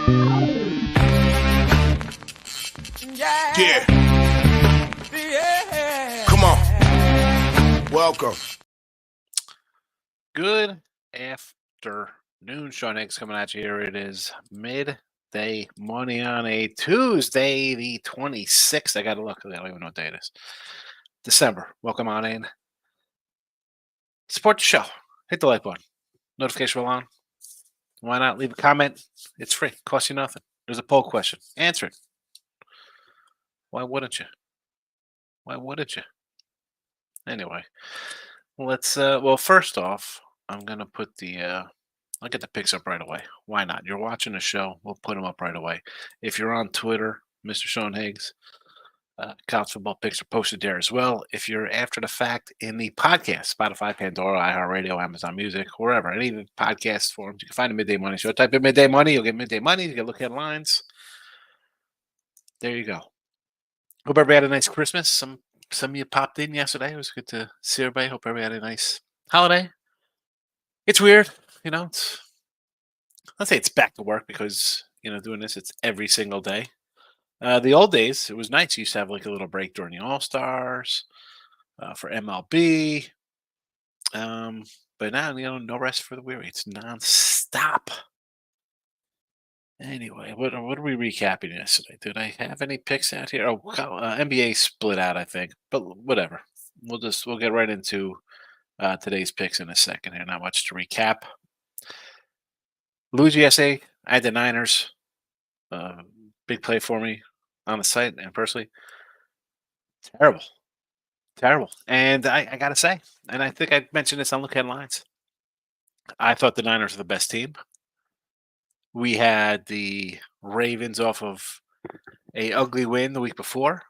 Yeah. Come on. Welcome. Good afternoon. Sean Higgs coming at you here. It is midday money on a Tuesday, the 26th. I got to look. I don't even know what day it is. December. Welcome on in. Support the show. Hit the like button. Notification bell on. Why not leave a comment? It's free. Costs you nothing. There's a poll question. Answer it. Why wouldn't you? Why wouldn't you? Anyway, let's well, first off, I'm gonna put the I'll get the pics up right away. Why not? You're watching the show, we'll put them up right away. If you're on Twitter, Mr. Sean Higgs, college football picks are posted there as well. If you're after the fact in the podcast, Spotify, Pandora, iHeartRadio, Amazon Music, wherever, any of the podcast forums, you can find the Midday Money Show. Type in Midday Money, you'll get Midday Money, you can look at lines. There you go. Hope everybody had a nice Christmas. Some of you popped in yesterday. It was good to see everybody. Hope everybody had a nice holiday. It's weird, let's say it's back to work because doing this, it's every single day. The old days, it was nice. You used to have like a little break during the All Stars for MLB, but now no rest for the weary. It's nonstop. Anyway, what are we recapping yesterday? Did I have any picks out here? Oh, NBA split out, I think, but whatever. We'll get right into today's picks in a second here. Not much to recap. Louis GSA, I had the Niners. Big play for me on the site and personally. Terrible. And I got to say, and I think I mentioned this on Look Headlines, I thought the Niners were the best team. We had the Ravens off of a ugly win the week before.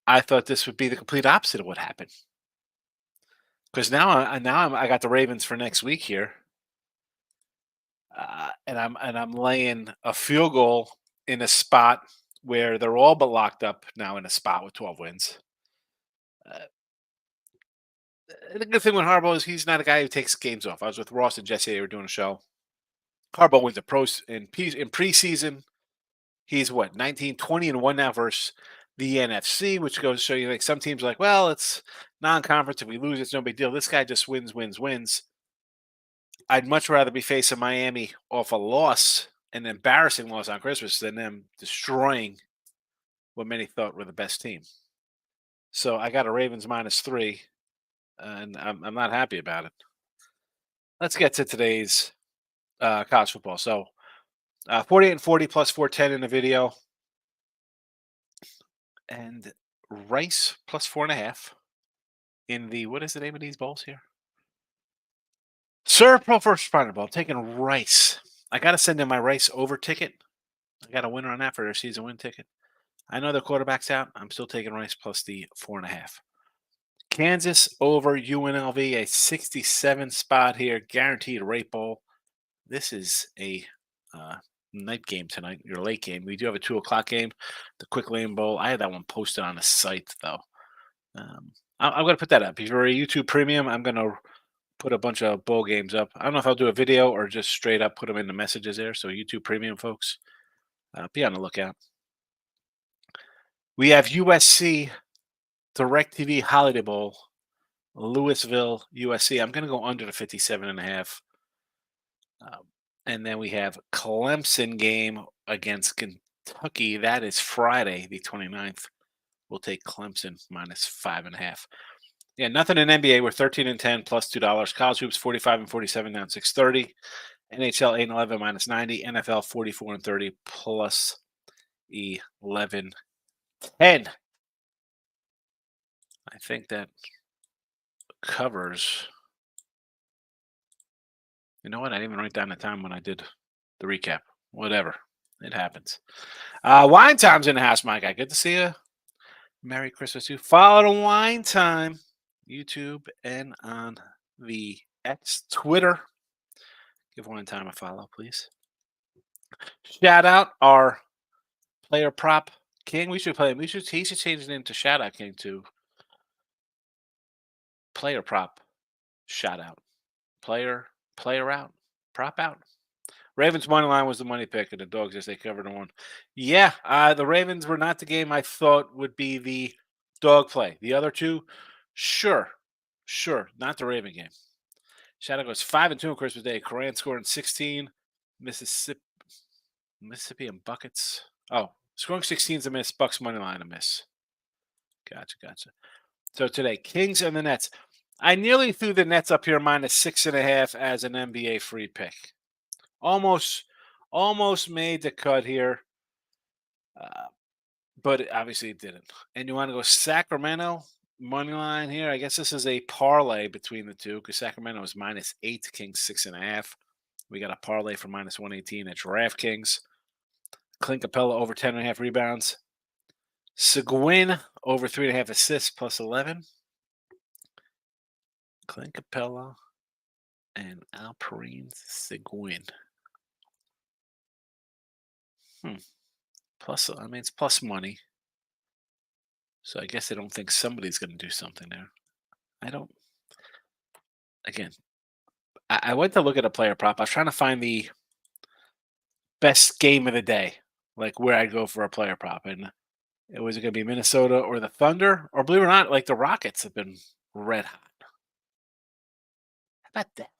I thought this would be the complete opposite of what happened. Because now I got the Ravens for next week here. And I'm laying a field goal in a spot where they're all but locked up now in a spot with 12 wins. The good thing with Harbaugh is he's not a guy who takes games off. I was with Ross and Jesse. They were doing a show. Harbaugh wins the pros in preseason. He's 19, 20-1 now versus the NFC, which goes to show you like some teams are like, well, it's non-conference. If we lose, it's no big deal. This guy just wins. I'd much rather be facing Miami off a loss, an embarrassing loss on Christmas, than them destroying what many thought were the best team. So I got a Ravens -3, and I'm not happy about it. Let's get to today's college football. So 48-40 plus 410 in the video. And Rice plus 4.5 in the, what is the name of these bowls here? Sir Pro First Responder Bowl. I'm taking Rice. I got to send in my Rice over ticket. I got a winner on that for their season win ticket. I know the quarterback's out. I'm still taking Rice plus the 4.5. Kansas over UNLV, a 67 spot here, guaranteed rate bowl. This is a night game tonight, your late game. We do have a 2:00 game, the Quick Lane Bowl. I had that one posted on the site, though. I'm going to put that up. If you're a YouTube Premium, I'm going to put a bunch of bowl games up. I don't know if I'll do a video or just straight up put them in the messages there. So YouTube Premium folks, be on the lookout. We have USC DirecTV Holiday Bowl, Louisville, USC. I'm going to go under the 57.5. And then we have Clemson game against Kentucky. That is Friday, the 29th. We'll take Clemson -5.5. Yeah, nothing in NBA. We're 13-10 plus $2. College hoops 45-47 down 630. NHL 8-11 -90. NFL 44-30 plus 11.10. I think that covers. You know what? I didn't even write down the time when I did the recap. Whatever. It happens. Wine Time's in the house, my guy. Good to see you. Merry Christmas to you. Follow the Wine Time, YouTube and on the X Twitter. Give Wine Time a follow, please. Shout out our player prop king. We should play him. He should change his name to Shout Out King to player prop shout out. Player out. Prop out. Ravens money line was the money pick, and the dogs just they covered on one. Yeah, the Ravens were not the game I thought would be the dog play. The other two, sure, not the Raven game. Shadow goes 5-2 on Christmas Day. Koran scoring 16. Mississippi and buckets. Oh, scoring 16 is a miss. Bucks money line a miss. Gotcha. So today, Kings and the Nets. I nearly threw the Nets up here -6.5 as an NBA free pick. Almost made the cut here, but obviously it didn't. And you want to go Sacramento money line here? I guess this is a parlay between the two because Sacramento is -8, Kings 6.5. We got a parlay for -118 at DraftKings. Clint Capella over 10.5 rebounds. Seguin over 3.5 assists +11. Clint Capella and Alperine Seguin. Plus, I mean, it's plus money. So I guess they don't think somebody's going to do something there. I don't. Again, I went to look at a player prop. I was trying to find the best game of the day, like where I'd go for a player prop. And it was going to be Minnesota or the Thunder, or believe it or not, like the Rockets have been red hot. How about that?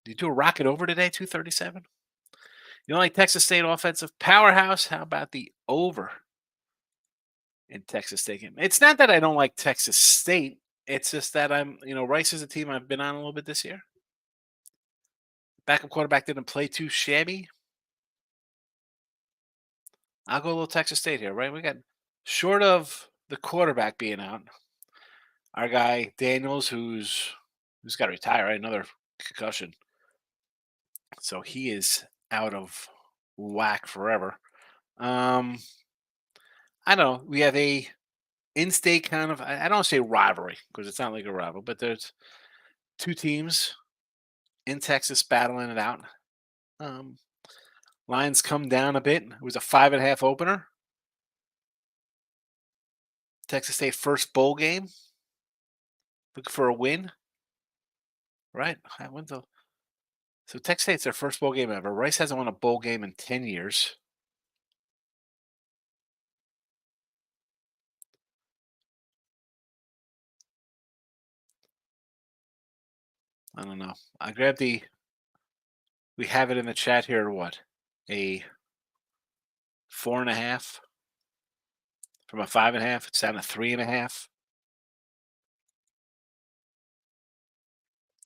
Did you do a Rocket over today, 237? You know, like Texas State offensive powerhouse? How about the over in Texas State game? It's not that I don't like Texas State. It's just that Rice is a team I've been on a little bit this year. Backup quarterback didn't play too shabby. I'll go a little Texas State here, right? We got short of the quarterback being out, our guy Daniels, who's got to retire, right? Another concussion, so he is out of whack forever. I don't know. We have a in-state kind of. I don't say rivalry because it's not like a rival, but there's two teams in Texas battling it out. Lines come down a bit. It was a 5.5 opener. Texas State first bowl game. Looking for a win. Right? So Texas State's their first bowl game ever. Rice hasn't won a bowl game in 10 years. I don't know. I grabbed we have it in the chat here, what? A 4.5 from a 5.5. It's down to 3.5.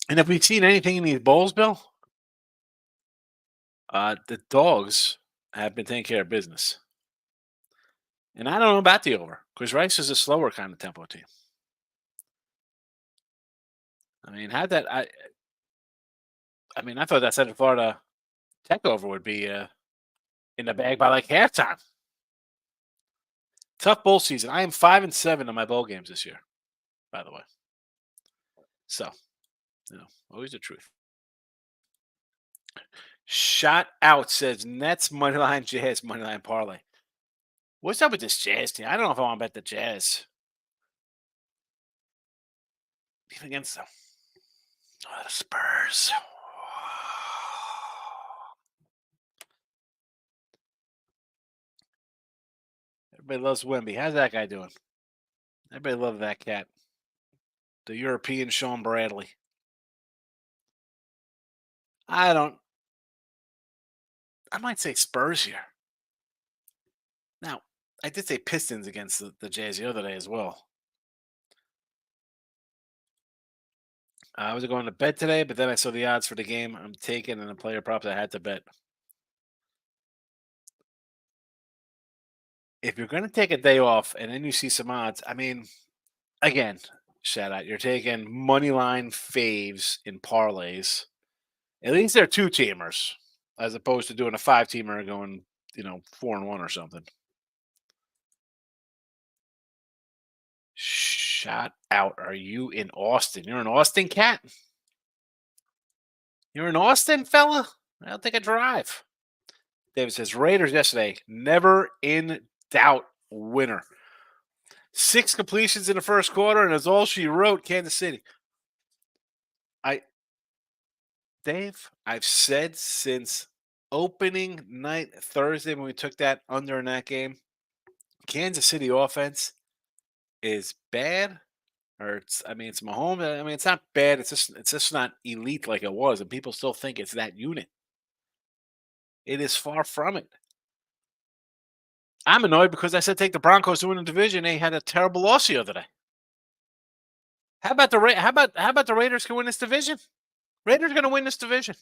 And have we seen anything in these bowls, Bill? The dogs have been taking care of business. And I don't know about the over because Rice is a slower kind of tempo team. I mean, I thought that Central Florida Tech over would be in the bag by like halftime. Tough bowl season. I am 5-7 in my bowl games this year, by the way. So, always the truth. Shot out says Nets moneyline, Jazz moneyline parlay. What's up with this Jazz team? I don't know if I want to bet the Jazz. Even against them. Oh, the Spurs. Everybody loves Wemby. How's that guy doing? Everybody loves that cat. The European Sean Bradley. I might say Spurs here. Now, I did say Pistons against the Jazz the other day as well. I was going to bet today, but then I saw the odds for the game I'm taking and the player props I had to bet. If you're going to take a day off and then you see some odds, I mean, again, shout out, you're taking money line faves in parlays. At least they're 2-teamers as opposed to doing a 5-teamer and going, 4-1 or something. Shot out. Are you in Austin? You're an Austin cat? You're in Austin, fella? I'll take a drive. David says Raiders yesterday. Never in doubt winner. 6 completions in the first quarter, and that's all she wrote, Kansas City. Dave, I've said since Opening night Thursday when we took that under in that game, Kansas City offense is bad. Or it's Mahomes. I mean, it's not bad. It's just not elite like it was, and people still think it's that unit. It is far from it. I'm annoyed because I said take the Broncos to win the division. They had a terrible loss the other day. How about the Raiders can win this division? Raiders going to win this division.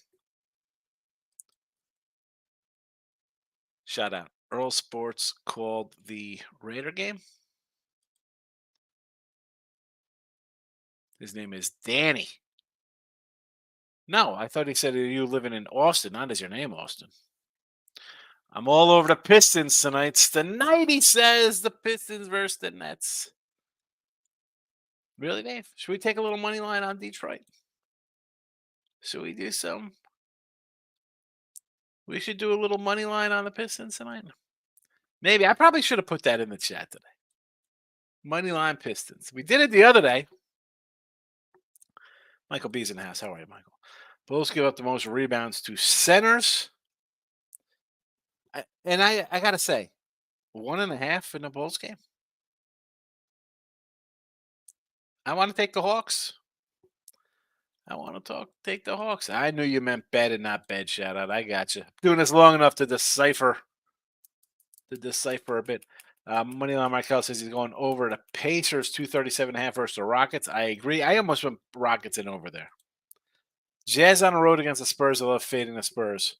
Shout out. Earl Sports called the Raider game. His name is Danny. No, I thought he said you living in Austin, not as your name, Austin. I'm all over the Pistons tonight. It's the night, he says. The Pistons versus the Nets. Really, Dave? Should we take a little money line on Detroit? Should we do some? We should do a little money line on the Pistons tonight. Maybe. I probably should have put that in the chat today. Money line Pistons. We did it the other day. Michael B's in the house. How are you, Michael? Bulls give up the most rebounds to centers. I got to say, 1.5 in the Bulls game. I want to take the Hawks. Take the Hawks. I knew you meant bed and not bed. Shout out. I got you. Doing this long enough to decipher a bit. Moneyline Michael says he's going over the Pacers 237.5 versus the Rockets. I agree. I almost went Rockets in over there. Jazz on the road against the Spurs. I love fading the Spurs.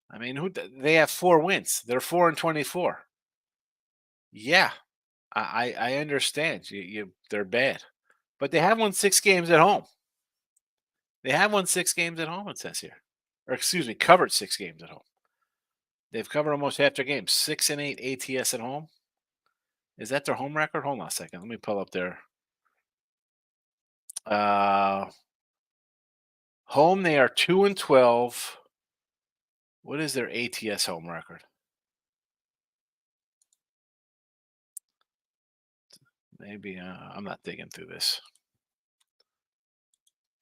I mean, they have 4 wins. They're 4-24. Yeah, I understand. They're bad, but they have won 6 games at home. They have won 6 games at home. It says here, or excuse me, covered 6 games at home. They've covered almost half their games. 6-8 ATS at home. Is that their home record? Hold on a second. Let me pull up their home. They are 2-12. What is their ATS home record? Maybe I'm not digging through this.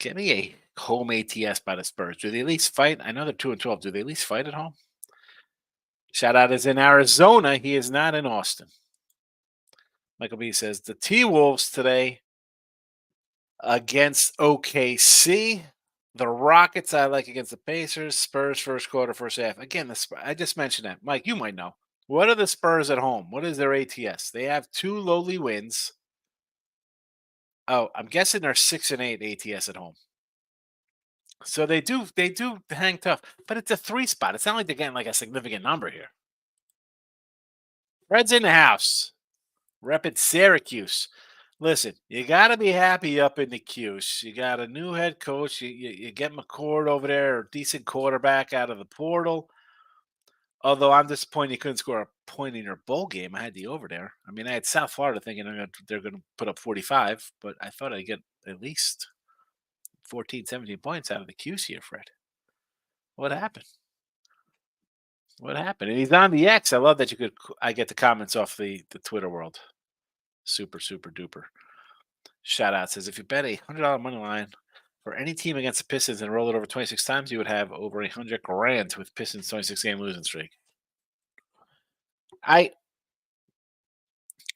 Get me a home ATS by the Spurs. Do they at least fight? I know they're 2-12. Do they at least fight at home? Shout out is in Arizona. He is not in Austin. Michael B says the T-Wolves today against OKC. The Rockets I like against the Pacers. Spurs first quarter, first half. Again, I just mentioned that. Mike, you might know. What are the Spurs at home? What is their ATS? They have 2 lowly wins. Oh, I'm guessing they're 6-8 ATS at home. So they do hang tough, but it's a 3 spot. It's not like they're getting like a significant number here. Red's in the house. Repping Syracuse. Listen, you got to be happy up in the Cuse. You got a new head coach. You get McCord over there, a decent quarterback out of the portal. Although I'm disappointed you couldn't score a point in your bowl game. I had the over there. I mean, I had South Florida thinking they're going to put up 45, but I thought I'd get at least 14, 17 points out of the Cuse here, Fred. What happened? What happened? And he's on the X. I love that I get the comments off the Twitter world. Super, super duper. Shout out says if you bet $100 money line for any team against the Pistons and roll it over 26 times, you would have over $100,000 with Pistons 26-game losing streak.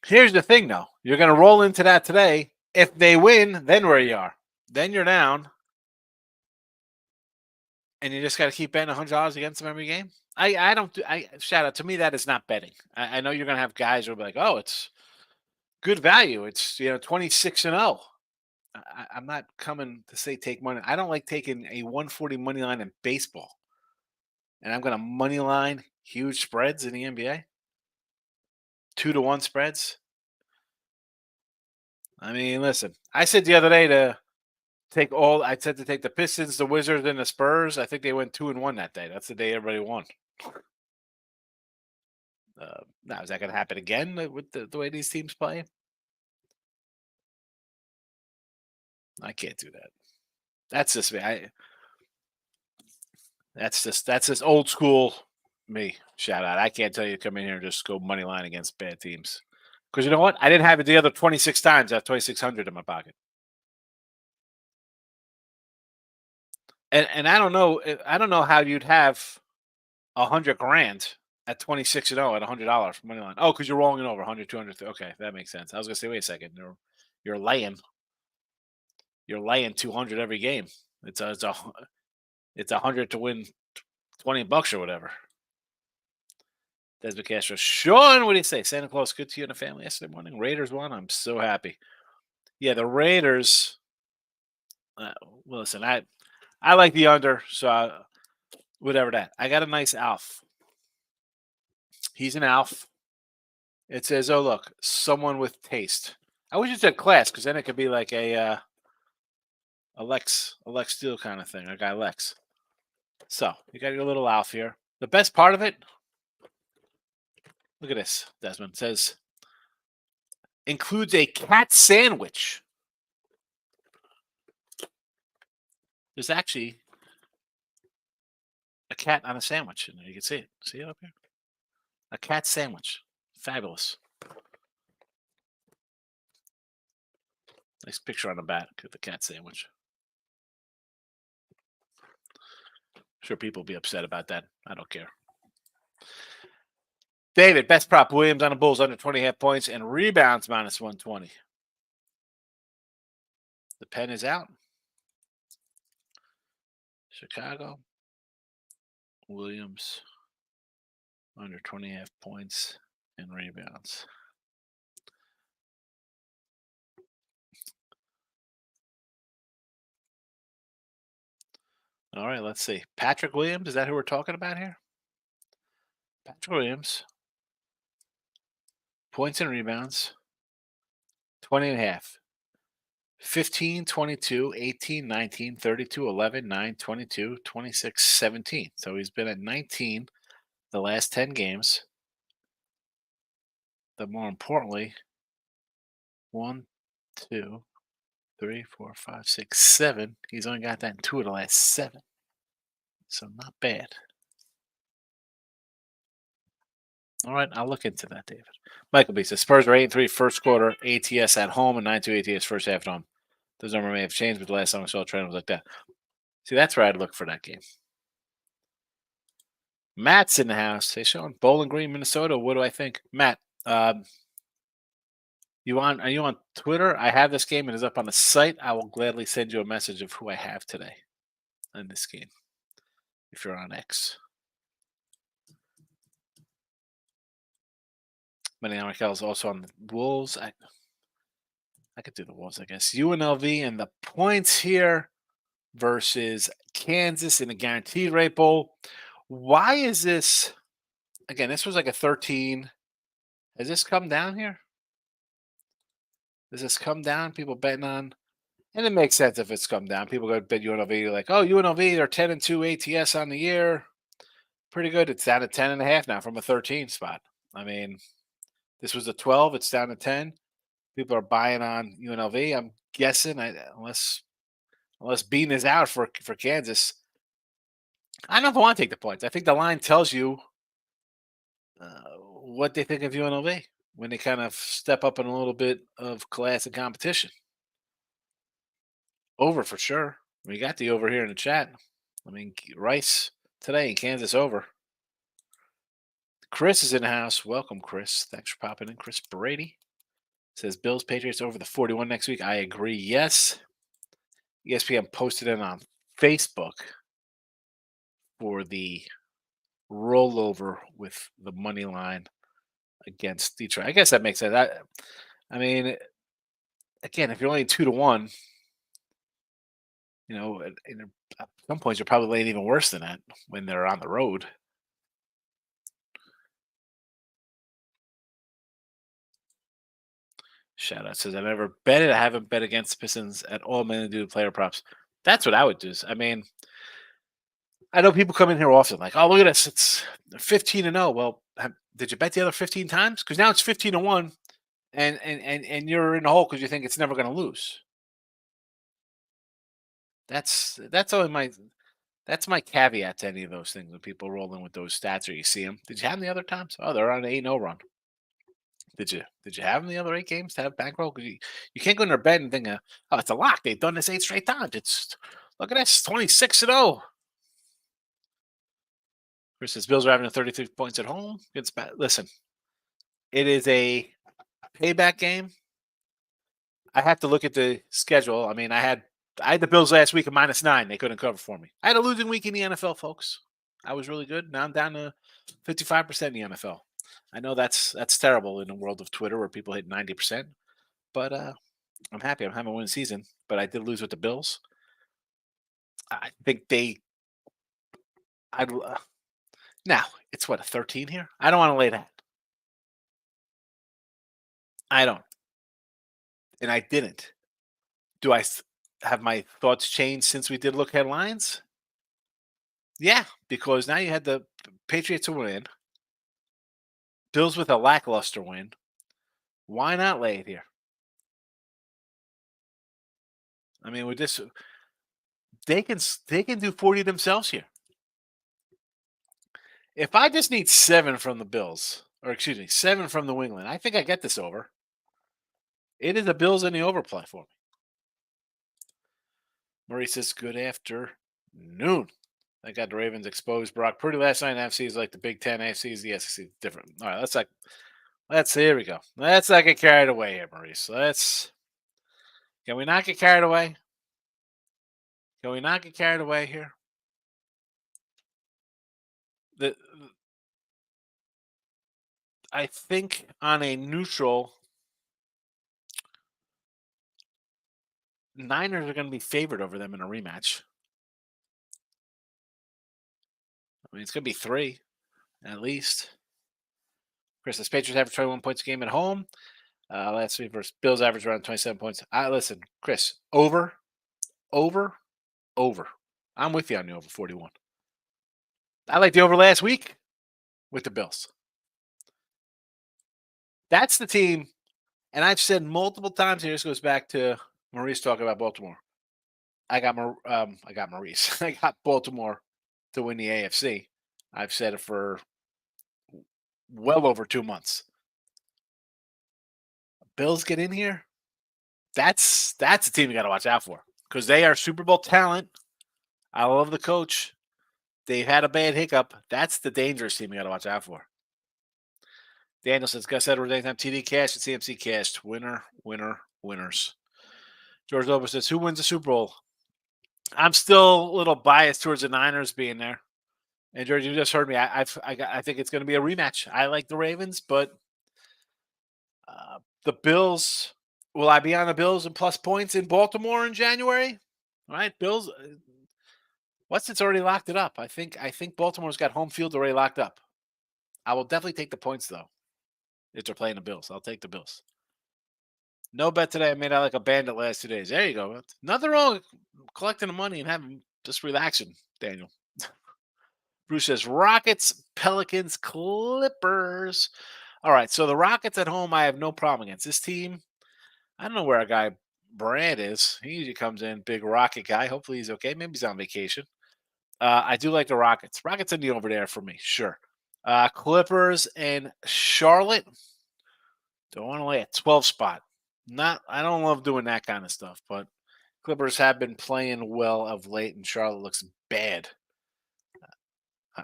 Here's the thing though. You're going to roll into that today. If they win, then where you are. Then you're down. And you just got to keep betting $100 against them every game. Shout out to me. That is not betting. I know you're going to have guys who will be like, oh, it's good value. It's 26-0. I'm not coming to say take money. I don't like taking a 140 money line in baseball, and I'm going to money line huge spreads in the NBA. 2-1 spreads. I mean, listen. I said the other day to take the Pistons, the Wizards, and the Spurs. I think they went 2-1 that day. That's the day everybody won. Now, is that going to happen again with the way these teams play? I can't do that. That's just me. That's just old school me. Shout out. I can't tell you to come in here and just go money line against bad teams. Because you know what? I didn't have it the other 26 times. I have 2,600 in my pocket. And I don't know how you'd have $100,000 at 26-0 at $100 money line. Oh, because you're rolling it over 100, 200. Okay, that makes sense. I was gonna say, wait a second, you're laying 200 every game. It's 100 to win $20 or whatever. Desmond Castro. Sean, what do you say? Santa Claus good to you and the family yesterday morning? Raiders won. I'm so happy. Yeah, the Raiders. Well, listen, I like the under, so whatever that. I got a nice Alf. He's an Alf. It says, "Oh look, someone with taste." I wish it said class, because then it could be like a Lex Steel kind of thing, a guy Lex. So you got your little Alf here. The best part of it. Look at this, Desmond. It says includes a cat sandwich. There's actually a cat on a sandwich in there. You can see it. See it up here? A cat sandwich. Fabulous. Nice picture on the back of the cat sandwich. Sure, people will be upset about that. I don't care. David, best prop, Williams on the Bulls under 20.5 points and rebounds minus 120. The pen is out. Chicago. Williams under 20.5 points and rebounds. All right, let's see. Patrick Williams, is that who we're talking about here? Patrick Williams. Points and rebounds. 20.5. 15, 22, 18, 19, 32, 11, 9, 22, 26, 17. So he's been at 19 the last 10 games. But more importantly, 1, 2, 3, 4, 5, 6, 7. He's only got that in 2 of the last 7. So not bad. All right, I'll look into that, David. Michael B says Spurs are 8-3 first quarter ATS at home and 9-2 ATS first half at home. Those numbers may have changed, but the last time I saw a trend was like that. See, that's where I'd look for that game. Matt's in the house. Hey, Sean, Bowling Green, Minnesota. What do I think, Matt? Are you on Twitter? I have this game. It is up on the site. I will gladly send you a message of who I have today in this game. If you're on X. Manny Michael is also on the Wolves. I could do the Wolves, I guess. UNLV and the points here versus Kansas in the Guaranteed Rate Bowl. Why is this? Again, this was like a 13. Has this come down here? Does this come down? People betting on, and it makes sense if it's come down. People go to bet UNLV, like, oh, UNLV, they're 10-2 ATS on the year. Pretty good. It's down to 10.5 now from a 13 spot. I mean, this was a 12. It's down to 10. People are buying on UNLV. I'm guessing, unless Bean is out for Kansas. I don't know if I want to take the points. I think the line tells you what they think of UNLV when they kind of step up in a little bit of class and competition. Over for sure. We got the over here in the chat. I mean, Rice today in Kansas over. Chris is in the house. Welcome, Chris. Thanks for popping in. Chris Brady says Bills Patriots over the 41 next week. I agree. Yes. ESPN posted it on Facebook for the rollover with the money line against Detroit. I guess that makes sense. I mean, again, if you're only 2-1, at some points you're probably laying even worse than that when they're on the road. Shout out says I never betted. I haven't bet against the Pistons at all, mainly due to player props. That's what I would do. I mean, I know people come in here often like, oh, look at this. It's 15-0. Well, did you bet the other 15 times? Because now it's 15-1, and you're in the hole because you think it's never going to lose. That's my caveat to any of those things when people roll in with those stats or you see them. Did you have them the other times? Oh, they're on an 8-0 run. Did you have them the other 8 games to have bankroll? Because you can't go in their bed and think, oh, it's a lock. They've done this 8 straight times. Look at this, 26-0. Chris says Bills are having 33 points at home. It's bad. Listen, it is a payback game. I have to look at the schedule. I mean, I had the Bills last week at -9. They couldn't cover for me. I had a losing week in the NFL, folks. I was really good. Now I'm down to 55% in the NFL. I know that's terrible in the world of Twitter where people hit 90%, but I'm happy. I'm having a winning season, but I did lose with the Bills. I think I'd now it's what, a 13 here. I don't want to lay that. I don't, and I didn't. Do I have my thoughts changed since we did look headlines? Yeah, because now you had the Patriots win, Bills with a lackluster win. Why not lay it here? I mean, with this, they can do 40 themselves here. If I just need 7 from the Bills, or excuse me, 7 from New England, I think I get this over. It is the Bills in the overplay for me. Murray says, good afternoon. I got the Ravens exposed. Brock Purdy last night. NFC is like the Big Ten. AFC is the SEC. Different. All right, here we go. Let's not get carried away here, Maurice. Can we not get carried away? Can we not get carried away here? I think on a neutral, Niners are going to be favored over them in a rematch. I mean, it's going to be 3 at least. Chris, the Patriots average 21 points a game at home. Last week versus Bills average around 27 points. Listen, Chris, over. I'm with you on the over 41. I like the over last week with the Bills. That's the team, and I've said multiple times here. This goes back to Maurice talking about Baltimore. I got Maurice. I got Baltimore to win the AFC. I've said it for well over 2 months. Bills get in here. That's a team you got to watch out for because they are Super Bowl talent. I love the coach. They've had a bad hiccup. That's the dangerous team you got to watch out for. Daniel says, Gus Edwards, anytime TD cash and CMC cashed. Winner, winners. George Lopez says, who wins the Super Bowl? I'm still a little biased towards the Niners being there. And George, you just heard me. I think it's going to be a rematch. I like the Ravens, but the Bills. Will I be on the Bills and plus points in Baltimore in January? All right, Bills. It's already locked it up. I think Baltimore's got home field already locked up. I will definitely take the points though. If they're playing the Bills, I'll take the Bills. No bet today. I made out like a bandit last 2 days. There you go. Nothing wrong collecting the money and having just relaxing, Daniel. Bruce says Rockets, Pelicans, Clippers. All right, so the Rockets at home, I have no problem against. This team, I don't know where our guy Brad is. He usually comes in, big Rocket guy. Hopefully he's okay. Maybe he's on vacation. I do like the Rockets. Rockets in the over there for me, sure. Clippers and Charlotte. Don't want to lay a 12 spot. I don't love doing that kind of stuff, but Clippers have been playing well of late, and Charlotte looks bad.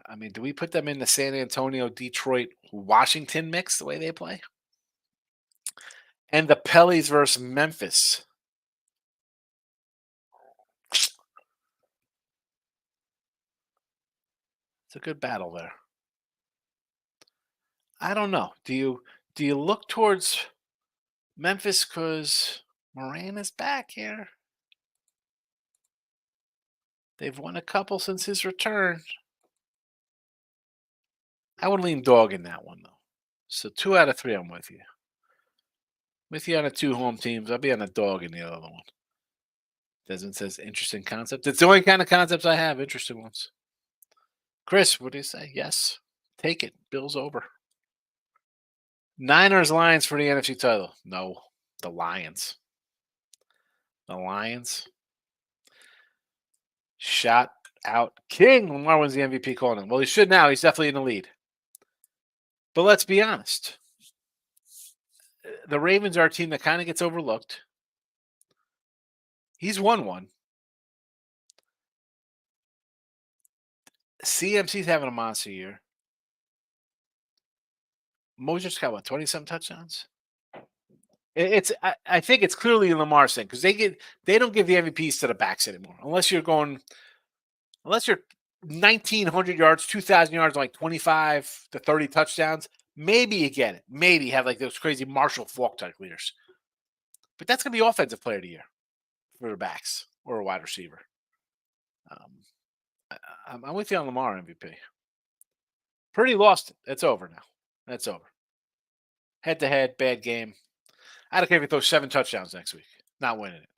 I mean, do we put them in the San Antonio, Detroit, Washington mix the way they play? And the Pellies versus Memphis. It's a good battle there. I don't know. Do you look towards Memphis because Moran is back here? They've won a couple since his return. I would lean dog in that one, though. So 2 out of 3, I'm with you. With you on the 2 home teams. I'll be on a dog in the other one. Desmond says, interesting concept. It's the only kind of concepts I have, interesting ones. Chris, what do you say? Yes. Take it. Bills over. Niners, Lions for the NFC title. No. The Lions. The Lions. Shot out King. Lamar wins the MVP calling him. Well, he should now. He's definitely in the lead. But let's be honest. The Ravens are a team that kind of gets overlooked. He's won one. CMC's having a monster year. Mosier's got what, 20 some touchdowns? I think it's clearly Lamar's thing because they don't give the MVPs to the backs anymore unless you're 1,900 yards, 2,000 yards, like 25 to 30 touchdowns. Maybe you get it. Maybe have like those crazy Marshall Faulk type leaders. But that's gonna be offensive player of the year for the backs or a wide receiver. Um, I'm with you on Lamar MVP. Pretty lost it. It's over now. That's over. Head to head, bad game. I don't care if he throws 7 touchdowns next week. Not winning it.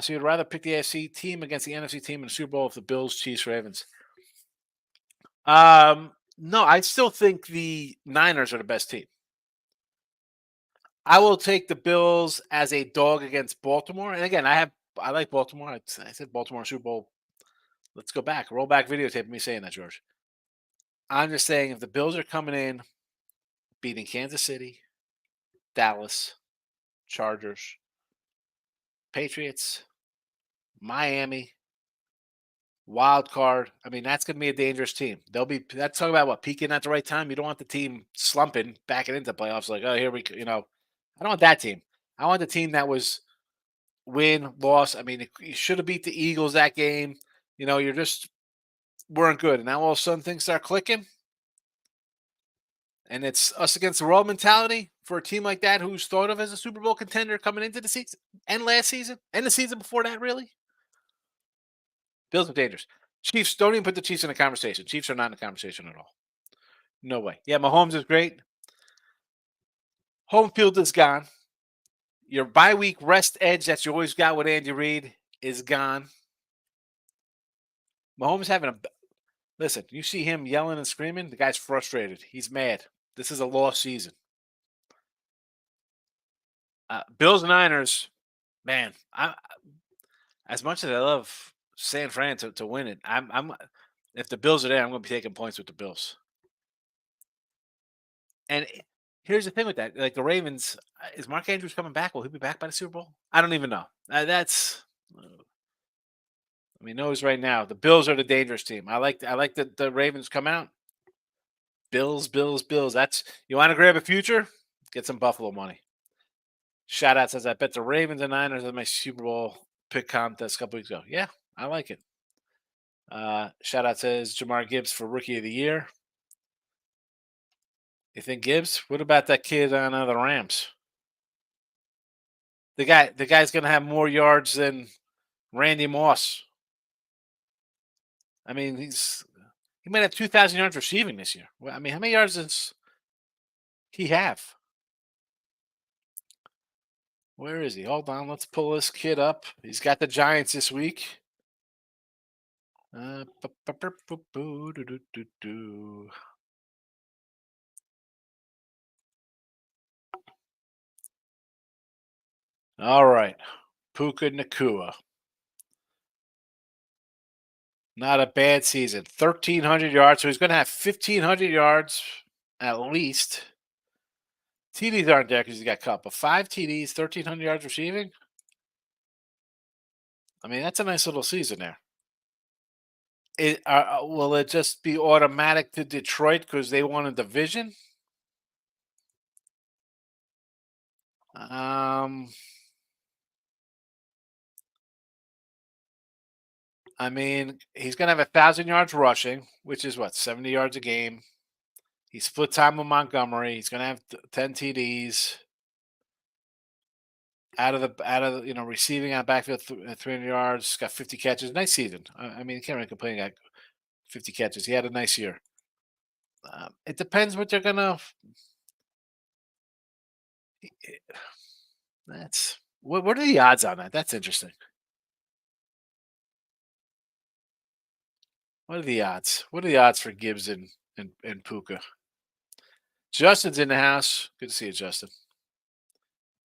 So you'd rather pick the AFC team against the NFC team in the Super Bowl if the Bills, Chiefs, Ravens? No, I still think the Niners are the best team. I will take the Bills as a dog against Baltimore. And again, I like Baltimore. I said Baltimore Super Bowl. Let's go back. Roll back videotape of me saying that, George. I'm just saying if the Bills are coming in, beating Kansas City, Dallas, Chargers, Patriots, Miami, wild card. I mean, that's going to be a dangerous team. That's talking about what, peaking at the right time. You don't want the team slumping, backing into playoffs. Like, oh, here we, I don't want that team. I want the team that was win, loss. I mean, you should have beat the Eagles that game. You're just weren't good, and now all of a sudden things start clicking. And it's us against the world mentality for a team like that who's thought of as a Super Bowl contender coming into the season and last season and the season before that, really. Bills are dangerous. Chiefs, don't even put the Chiefs in the conversation. Chiefs are not in the conversation at all. No way. Yeah, Mahomes is great. Home field is gone. Your bye week rest edge that you always got with Andy Reid is gone. Mahomes having a listen. You see him yelling and screaming. The guy's frustrated. He's mad. This is a lost season. Bills and Niners, man. As much as I love San Fran to win it, I'm if the Bills are there, I'm going to be taking points with the Bills. And here's the thing with that: like the Ravens, is Mark Andrews coming back? Will he be back by the Super Bowl? I don't even know. I mean, knows right now the Bills are the dangerous team. I like the Ravens come out. Bills, Bills, Bills. That's you want to grab a future? Get some Buffalo money. Shout out says I bet the Ravens and Niners in my Super Bowl pick contest a couple weeks ago. Yeah, I like it. Shout out says Jamar Gibbs for Rookie of the Year. You think Gibbs? What about that kid on the Rams? The guy's gonna have more yards than Randy Moss. I mean, he might have 2,000 yards receiving this year. I mean, how many yards does he have? Where is he? Hold on, let's pull this kid up. He's got the Giants this week. All right, Puka Nakua. Not a bad season. 1,300 yards. So he's going to have 1,500 yards at least. TDs aren't there because he's got cut, but 5 TDs, 1,300 yards receiving. I mean, that's a nice little season there. Will it just be automatic to Detroit because they won a division? I mean, he's going to have 1,000 yards rushing, which is what, 70 yards a game. He split time with Montgomery. He's going to have 10 TDs out of the receiving on backfield 300 yards. Got 50 catches. Nice season. I mean, you can't really complain. Got 50 catches. He had a nice year. It depends what they're gonna. That's what are the odds on that? That's interesting. What are the odds? What are the odds for Gibbs and Puka? Justin's in the house. Good to see you, Justin.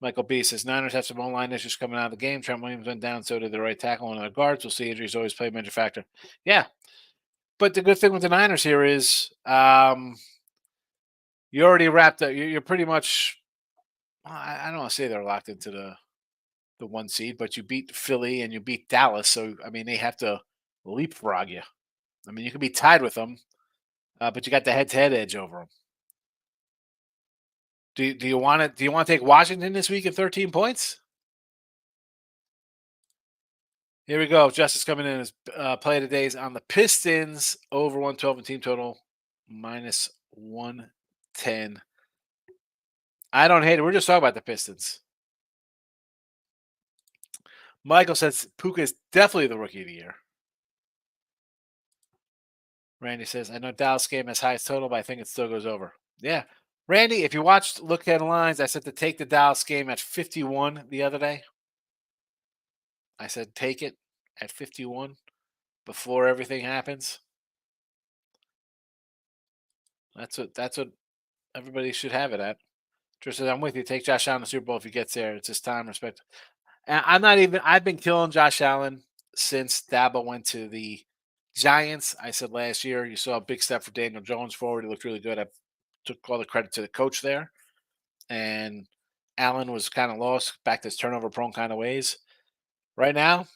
Michael B says Niners have some online issues coming out of the game. Trent Williams went down, so did the right tackle and their guards. We'll see. Injuries always play a major factor. Yeah, but the good thing with the Niners here is you already wrapped up. You're pretty much. I don't want to say they're locked into the 1 seed, but you beat Philly and you beat Dallas, so I mean they have to leapfrog you. I mean, you could be tied with them, but you got the head-to-head edge over them. Do you want to take Washington this week at 13 points? Here we go. Justice coming in as play of the days on the Pistons over 112 and team total minus 110. I don't hate it. We're just talking about the Pistons. Michael says Puka is definitely the rookie of the year. Randy says, I know Dallas game has highest total, but I think it still goes over. Yeah. Randy, if you watched Look Ahead Lines, I said to take the Dallas game at 51 the other day. I said take it at 51 before everything happens. That's what everybody should have it at. Drew says, I'm with you. Take Josh Allen to the Super Bowl if he gets there. It's his time, respect. And I've been killing Josh Allen since Dabo went to the Giants. I said last year, you saw a big step for Daniel Jones forward. He looked really good. I took all the credit to the coach there. And Allen was kind of lost back to his turnover prone kind of ways. Right now,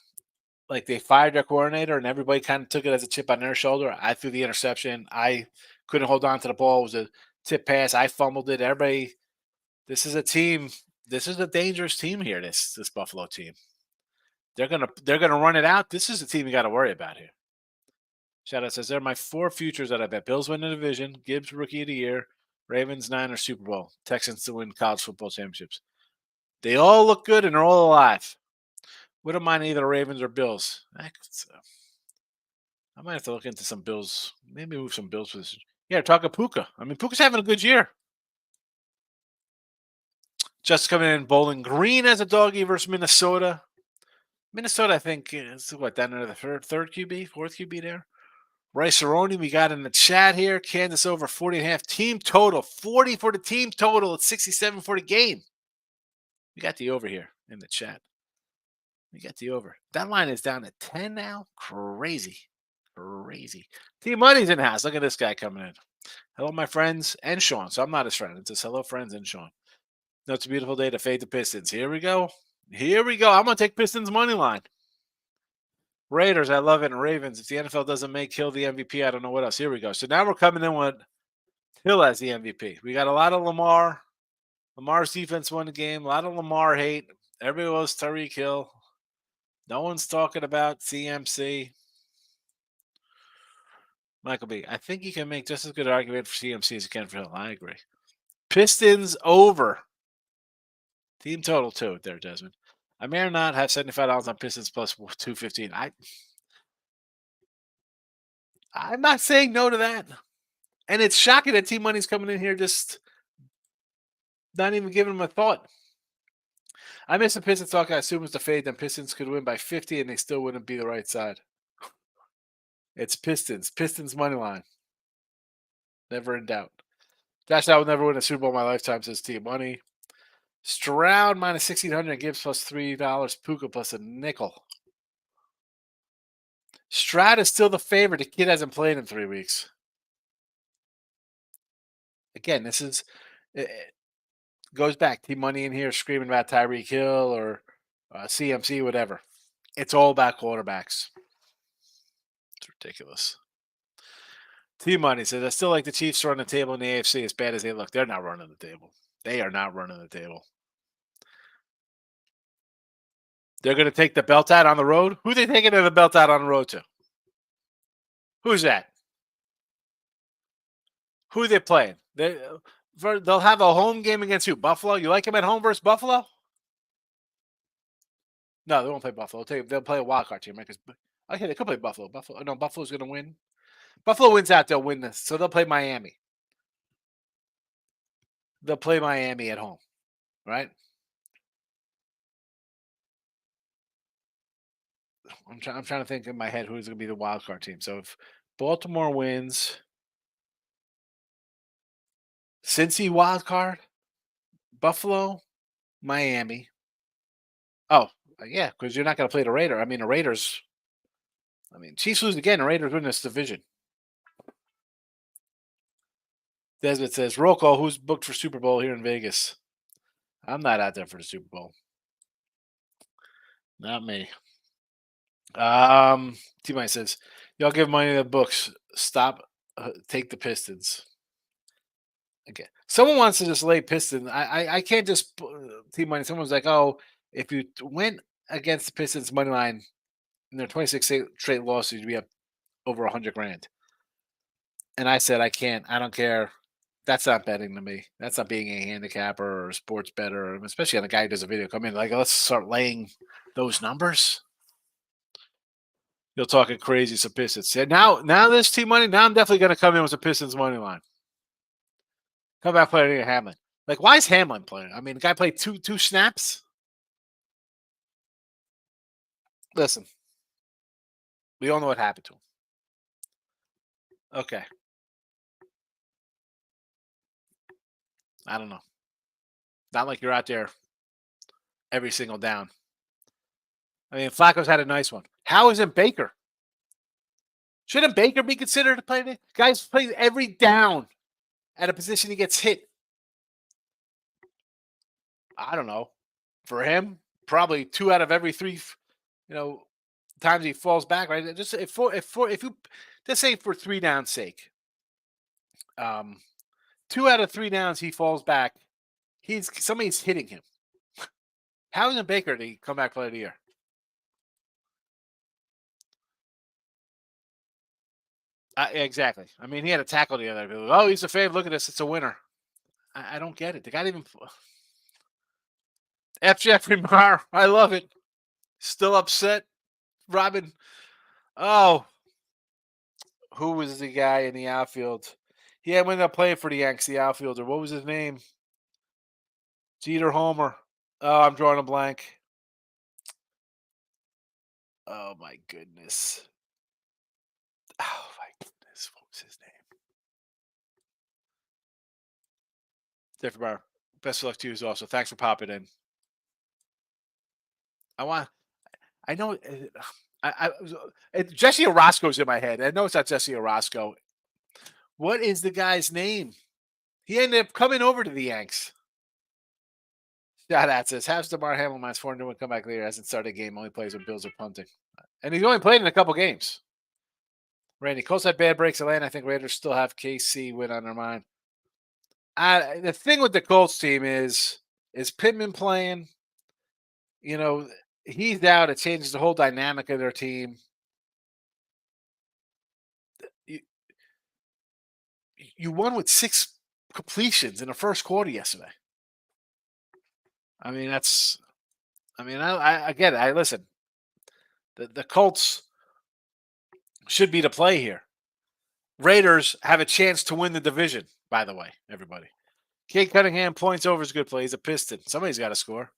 like they fired their coordinator and everybody kind of took it as a chip on their shoulder. I threw the interception. I couldn't hold on to the ball. It was a tip pass. I fumbled it. Everybody, this is a team. This is a dangerous team here. This Buffalo team. They're gonna run it out. This is a team you got to worry about here. Shout out says they're my 4 futures that I bet. Bills win the division. Gibbs rookie of the year. Ravens Niners Super Bowl. Texans to win college football championships. They all look good and they're all alive. Wouldn't mind either Ravens or Bills. I might have to look into some Bills. Maybe move some Bills position. Yeah, talking Puka. I mean, Puka's having a good year. Just coming in Bowling Green as a doggy versus Minnesota. Minnesota, I think, is down there the third QB, fourth QB there. Rice Aroni, we got in the chat here. Kansas over 40.5. Team total, 40 for the team total. It's 67 for the game. We got the over here in the chat. We got the over. That line is down to 10 now. Crazy. Team Money's in the house. Look at this guy coming in. Hello, my friends, and Sean. So I'm not his friend. It's just hello, friends, and Sean. No, it's a beautiful day to fade the Pistons. Here we go. I'm going to take Pistons money line. Raiders, I love it. And Ravens, if the NFL doesn't make Hill the MVP, I don't know what else. Here we go. So now we're coming in with Hill as the MVP. We got a lot of Lamar. Lamar's defense won the game. A lot of Lamar hate. Everybody loves Tyreek Hill. No one's talking about CMC. Michael B., I think you can make just as good an argument for CMC as you can for Hill. I agree. Pistons over. Team total, too, there, Desmond. I may or not have $75 on Pistons plus 215. I'm not saying no to that. And it's shocking that Team Money's coming in here just not even giving them a thought. I miss the Pistons talk. I assume it's the fade. Then Pistons could win by 50 and they still wouldn't be the right side. It's Pistons. Pistons money line. Never in doubt. Josh, I will never win a Super Bowl in my lifetime, says Team Money. Stroud minus 1,600. Gibbs plus $3. Puka plus a nickel. Stroud is still the favorite. The kid hasn't played in 3 weeks. Again, this is goes back. Team Money in here screaming about Tyreek Hill or CMC, whatever. It's all about quarterbacks. It's ridiculous. Team Money says, I still like the Chiefs to run the table in the AFC as bad as they look. They're not running the table. They are not running the table. They're going to take the belt out on the road? Who are they taking the belt out on the road to? Who's that? Who are they playing? They'll have a home game against who? Buffalo? You like them at home versus Buffalo? No, they won't play Buffalo. They'll play a wild card team. Right? Okay, they could play Buffalo. No, Buffalo's going to win. Buffalo wins out, they'll win this. So they'll play Miami. They'll play Miami at home, right? I'm trying to think in my head who's going to be the wild card team. So if Baltimore wins, Cincy wild card, Buffalo, Miami. Oh, yeah, because you're not going to play the Raiders. The Raiders. Chiefs lose again. The Raiders win this division. Desmond says, roll call, who's booked for Super Bowl here in Vegas? I'm not out there for the Super Bowl. Not me. T-Mine says, Y'all give money to the books. Stop. Take the Pistons. Okay. Someone wants to just lay Pistons. I can't just team money. Someone's like, oh, if you went against the Pistons money line in their 26 straight losses, you'd be up over 100 grand. And I said, I can't. I don't care. That's not betting to me. That's not being a handicapper or a sports better, especially on a guy who does a video come in. Like, let's start laying those numbers. You're talking crazy some Pistons. Yeah, now this team money. Now I'm definitely going to come in with a Pistons money line. Come back playing Hamlin. Like, why is Hamlin playing? I mean, the guy played two snaps. Listen, we all know what happened to him. Okay. I don't know. Not like you're out there every single down. I mean, Flacco's had a nice one. How isn't Baker? Shouldn't Baker be considered to play? The guys play every down at a position he gets hit. I don't know. For him, probably 2 out of every 3, times he falls back. Right? Just if you just say for 3 downs sake, 2 out of 3 downs he falls back. Somebody's hitting him. How isn't Baker to come back play of the year? Exactly. I mean, he had a tackle the other day. Oh, he's a fave. Look at this. It's a winner. I don't get it. The guy didn't even. F. Jeffrey Marr. I love it. Still upset. Robin. Oh. Who was the guy in the outfield? He had ended up playing for the Yanks, the outfielder. What was his name? Jeter Homer. Oh, I'm drawing a blank. Oh, my goodness. Oh, my goodness. What was his name? Jeffrey Marr. Best of luck to you as well. So thanks for popping in. I know. Jesse Orozco's in my head. I know it's not Jesse Orozco. What is the guy's name? He ended up coming over to the Yanks. Shout out says, "How's DeMar Hamlin minus 4 and come back later? Hasn't started a game. Only plays when Bills are punting, and he's only played in a couple games." Randy Colts had bad breaks. Atlanta. I think Raiders still have KC win on their mind. The thing with the Colts team is Pittman playing? He's out. It changes the whole dynamic of their team. You won with 6 completions in the first quarter yesterday. I mean, I get it. I listen. The Colts should be the play here. Raiders have a chance to win the division, by the way, everybody. Kate Cunningham points over is a good play. He's a Piston. Somebody's got to score.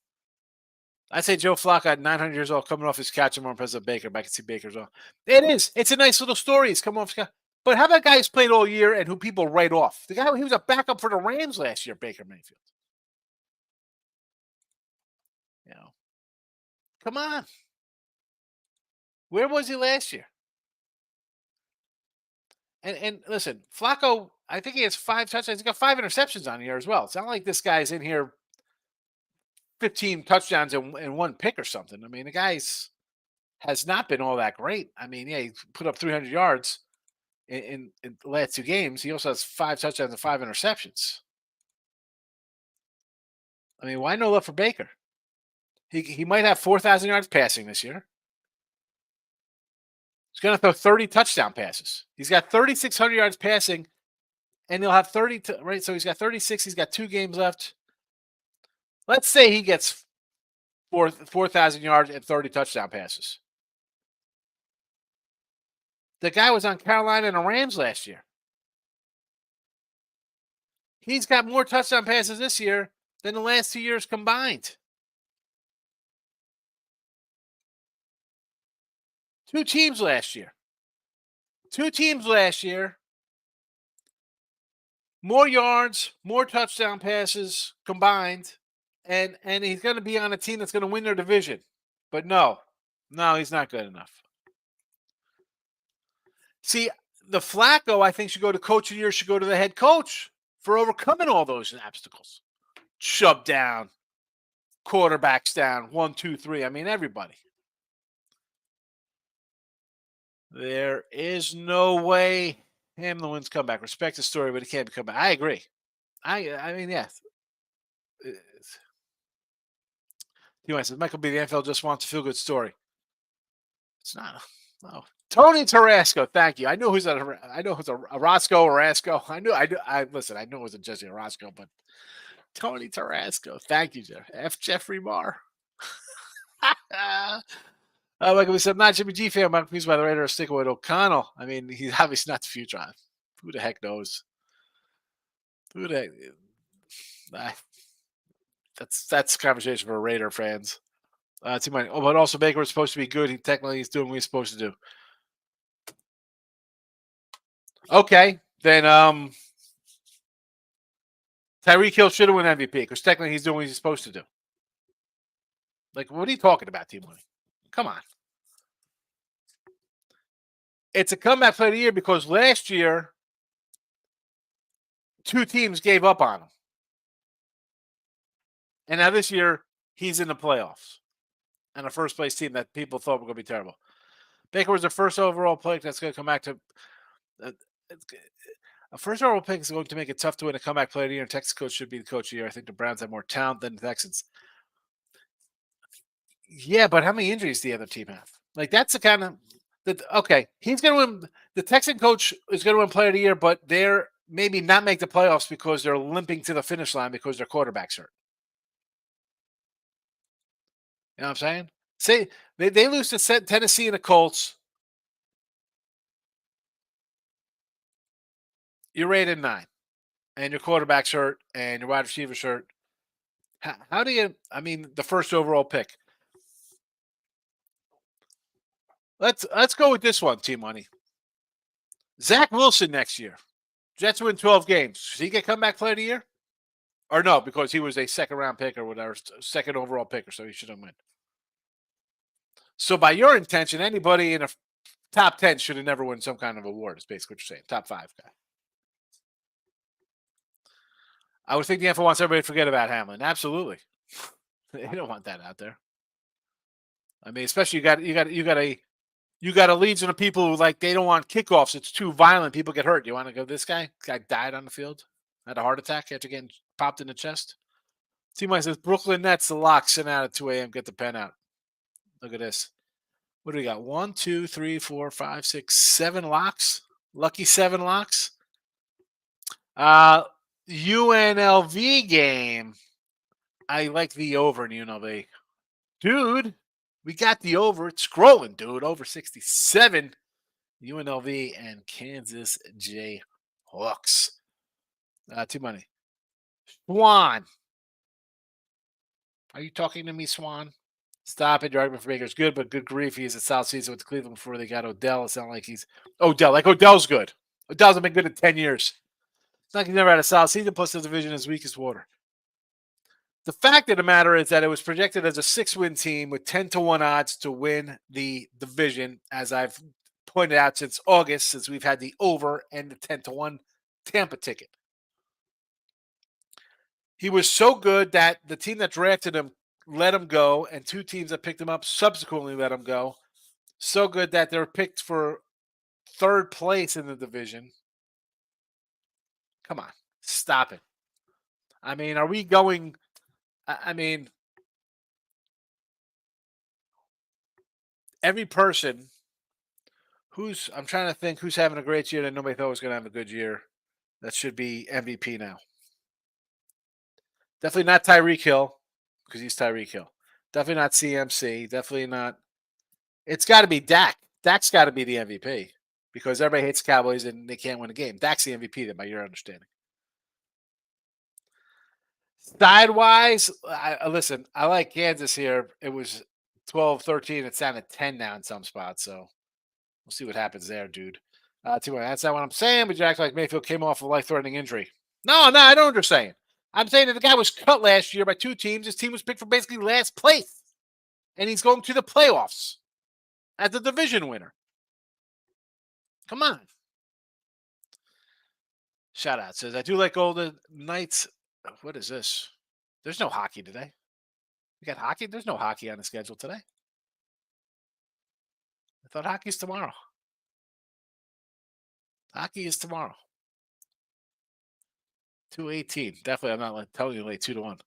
I'd say Joe Flacco at 900 years old, coming off his catch and more impressive Baker, but I can see Baker's on. It is. It's a nice little story. He's coming off his catch. But how about guys played all year and who people write off? The guy, he was a backup for the Rams last year, Baker Mayfield. Come on. Where was he last year? And listen, Flacco, I think he has 5 touchdowns. He's got 5 interceptions on here as well. It's not like this guy's in here 15 touchdowns and 1 pick or something. I mean, the guy's has not been all that great. I mean, yeah, he put up 300 yards in the last 2 games. He also has 5 touchdowns and 5 interceptions. I mean, why no love for Baker? He might have 4,000 yards passing this year. He's going to throw 30 touchdown passes. He's got 3,600 yards passing, and he'll have 30. Right, so he's got 36. He's got 2 games left. Let's say he gets 4,000 yards and 30 touchdown passes. The guy was on Carolina and the Rams last year. He's got more touchdown passes this year than the last 2 years combined. 2 teams last year. 2 teams last year. More yards, more touchdown passes combined. And he's going to be on a team that's going to win their division. But no, he's not good enough. See, the Flacco, I think, should go to coach of the year, should go to the head coach for overcoming all those obstacles. Shoved down, quarterbacks down, 1, 2, 3. I mean, everybody. There is no way Hamlin wins comeback. Respect the story, but he can't be come back. I agree. I mean, yes. He says Michael B. The NFL just wants a feel good story. It's not. No. Tony Tarasco, thank you. I know who's a Roscoe Orasco. I listen. I know it wasn't Jesse Orasco, but Tony Tarasco. Thank you, Jeff. F. Jeffrey Marr. Like we said, I'm not Jimmy G fan. I'm confused by the Raiders sticking with O'Connell. I mean, he's obviously not the future. Who the heck knows? Who the heck? That's a conversation for Raider fans. Too many. Oh, but also Baker was supposed to be good. He's doing what he's supposed to do. Okay, then Tyreek Hill should have won MVP because technically he's doing what he's supposed to do. Like, what are you talking about, Team Money? Come on. It's a comeback play of the year because last year, 2 teams gave up on him. And now this year, he's in the playoffs. And a first place team that people thought were going to be terrible. Baker was the first overall pick that's going to come back to. A first overall pick is going to make it tough to win a comeback player of the year. And Texas coach should be the coach of the year. I think the Browns have more talent than the Texans. Yeah, but how many injuries do the other team have? Like, that's the kind of. Okay, he's going to win. The Texan coach is going to win player of the year, but they're maybe not make the playoffs because they're limping to the finish line because their quarterback's hurt. You know what I'm saying? Say they lose to Tennessee and the Colts. You're 8-9, and your quarterback's hurt, and your wide receiver's hurt. How do you? I mean, the first overall pick. Let's go with this one, Team Money. Zach Wilson next year. Jets win 12 games. Should he get comeback player of the year? Or no, because he was a second round pick or whatever, second overall pick, so he shouldn't win. So by your intention, anybody in a top 10 should have never won some kind of award, is basically what you're saying. Top 5 guy. I would think the NFL wants everybody to forget about Hamlin. Absolutely. They don't want that out there. I mean, especially you got a legion of people who like they don't want kickoffs. It's too violent. People get hurt. You want to go this guy? This guy died on the field. Had a heart attack after getting popped in the chest. T-Mike says Brooklyn Nets, the lock, sent out at 2 a.m. Get the pen out. Look at this. What do we got? 1, 2, 3, 4, 5, 6, 7 locks. Lucky 7 locks. UNLV game. I like the over in UNLV. Dude, we got the over. It's scrolling, dude. Over 67. UNLV and Kansas Jayhawks. Too money. Swan. Are you talking to me, Swan? Stop it. Your argument for Baker's good, but good grief. He is at South Season with Cleveland before they got Odell. It's not like he's Odell. Like Odell's good. Odell's been good in 10 years. It's not like he's never had a South Season, plus the division is weak as water. The fact of the matter is that it was projected as a 6-win team with 10-1 odds to win the division, as I've pointed out since August, since we've had the over and the 10-1 Tampa ticket. He was so good that the team that drafted him let him go, and 2 teams that picked him up subsequently let him go. So good that they were picked for 3rd place in the division. Come on, stop it. I mean, are we going? I mean, every person I'm trying to think who's having a great year that nobody thought was going to have a good year that should be MVP now. Definitely not Tyreek Hill because he's Tyreek Hill. Definitely not CMC. Definitely not. It's got to be Dak. Dak's got to be the MVP because everybody hates the Cowboys and they can't win a game. Dak's the MVP, then, by your understanding. Sidewise, listen, I like Kansas here. It was 12-13. It's down to 10 now in some spots, so we'll see what happens there, dude. That's not what I'm saying, but you act like Mayfield came off a life-threatening injury. No, I don't know what you're saying. I'm saying that the guy was cut last year by 2 teams. His team was picked for basically last place, and he's going to the playoffs as the division winner. Come on. Shout out says, I do like Golden Knights. What is this? There's no hockey today. We got hockey? There's no hockey on the schedule today. I thought hockey's tomorrow. Hockey is tomorrow. 218. Definitely, I'm not telling you late 2-1.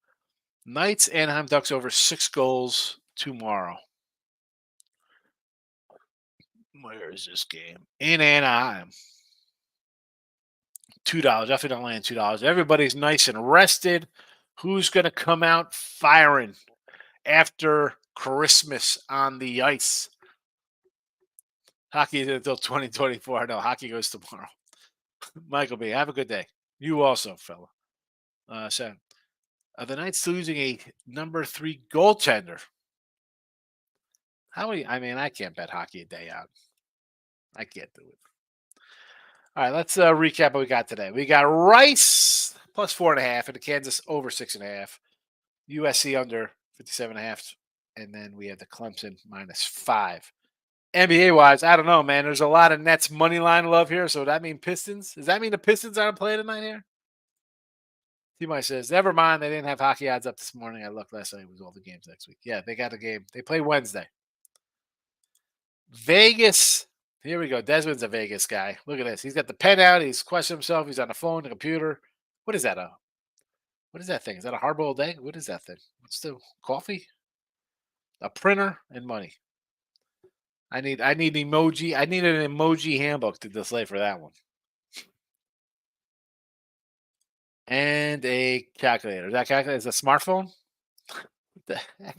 Knights, Anaheim Ducks over 6 goals tomorrow. Where is this game? In Anaheim. $2. Definitely don't land $2. Everybody's nice and rested. Who's going to come out firing after Christmas on the ice? Hockey is until 2024. No, hockey goes tomorrow. Michael B., have a good day. You also, fella. So, the Knights losing a number 3 goaltender. How many? I mean, I can't bet hockey a day out. I can't do it. All right, let's recap what we got today. We got Rice plus 4.5 and the Kansas over 6.5. USC under 57.5. And then we have the Clemson minus 5. NBA wise, I don't know, man. There's a lot of Nets money line love here. So that mean Pistons? Does that mean the Pistons aren't playing tonight here? T-Mike says, never mind. They didn't have hockey odds up this morning. I looked last night. It was all the games next week. Yeah, they got a game. They play Wednesday. Vegas. Here we go. Desmond's a Vegas guy. Look at this. He's got the pen out. He's questioning himself. He's on the phone, the computer. What is that? What is that thing? Is that a hard-boiled egg? What is that thing? What's the coffee? A printer and money. I need emoji. I need an emoji handbook to display for that one. And a calculator. Is that calculator? Is a smartphone? What the heck?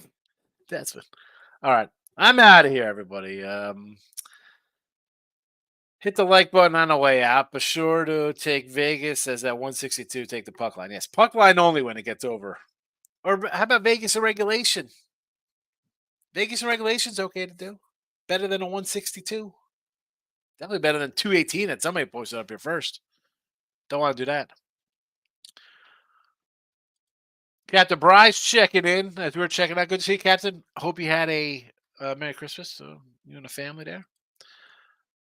That's what. All right. I'm out of here, everybody. Hit the like button on the way out. Be sure to take Vegas as that 162. Take the puck line. Yes, puck line only when it gets over. Or how about Vegas in regulation? Vegas in regulation is okay to do. Better than a 162. Definitely better than 218 that somebody posted up here first. Don't want to do that. Captain Bryce checking in as we were checking out. Good to see you, Captain. Hope you had a Merry Christmas. You and the family there.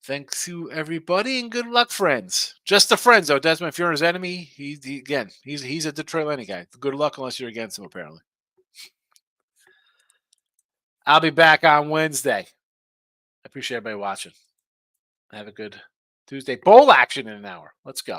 Thanks to everybody and good luck, friends. Just the friends, though. Desmond, if you're his enemy, he's a Detroit Lenny guy. Good luck unless you're against him, apparently. I'll be back on Wednesday. I appreciate everybody watching. Have a good Tuesday. Bowl action in an hour. Let's go.